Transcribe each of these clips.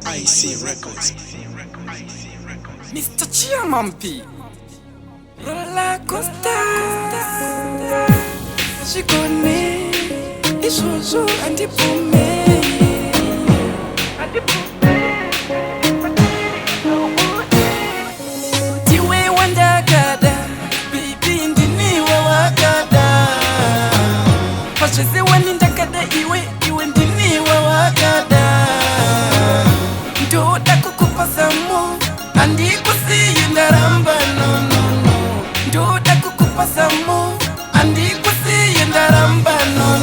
IC Records. Mr. Chairman P. Roller coaster. Shikone, Ishozo, and the Pume. Tiwe wandagada, baby indini wawagada. Pacheze wanindakada iwe ndini wawagada. Ndoda kukupa samu, andi kusi ndaramba no. Ndoda kukupa samu, andi kusi ndaramba no.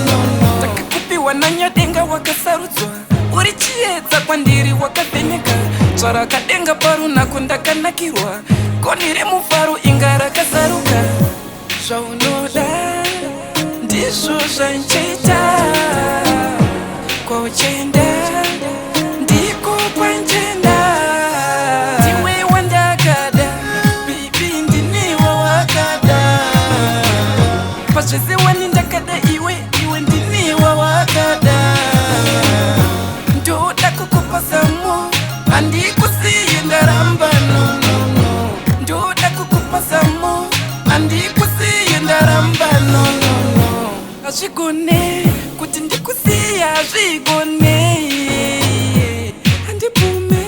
Taka kupiwa na nyadenga wakasarudzwa, urichiedza kwandiri wakapeneka. Tsvara kadenga paru nako ndakanakirwa, konire mufaru ingara kasaruka. Zvaunoda ndizvo zvandichaita, kwauchenda ndiko kwanjenda. Tiwe wandagada, baby ndini wawagada. Pacheze wanindakada iwe ndini wawagada. Ndoda kukupa samu, andi kusiye ndaramba no. Ndoda kukupa samu, andi kusiye ndaramba no. Azvigone kuti ndikusiya zvigone, andipume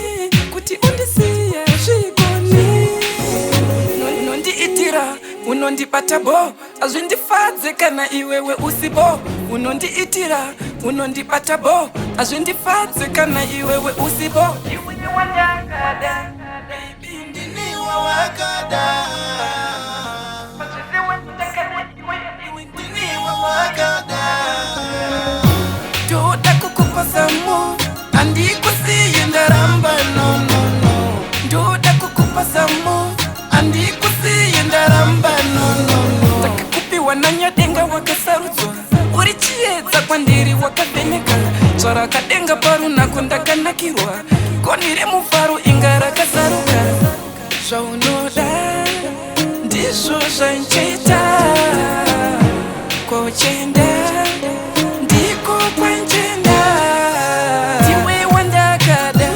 kuti undisiya zvigone. Unondiitira unondibata bo, azvindifadze kana iwewe usibo. Unondiitira unondibata bo, azvindifadze kana iwewe usibo. Iwe ni wandagada, baby ndini wawagada. Pacheze wandagada, iwe ndini wawagada. Ndoda kukupa samu, andi kusiye ndaramba no. Ndoda kukupa samu, andi kusiye ndaramba no. Taka kupiwa na nyadenga wakasarudzwa, urichiedza kwandiri wakapeneka. Tsvara kadenga paru nako ndakanakirwa, konire mufaru ingara kasaruka. Zvaunoda ndizvo zvandichaita, kwauchenda ndiko kwanjenda. Tiwe wandagada,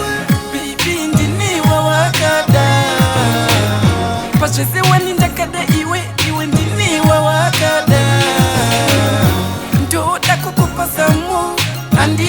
baby ndini wawagada. Pacheze wanindakada iwe ndini wawagada. Ndoda kukupa samu, andi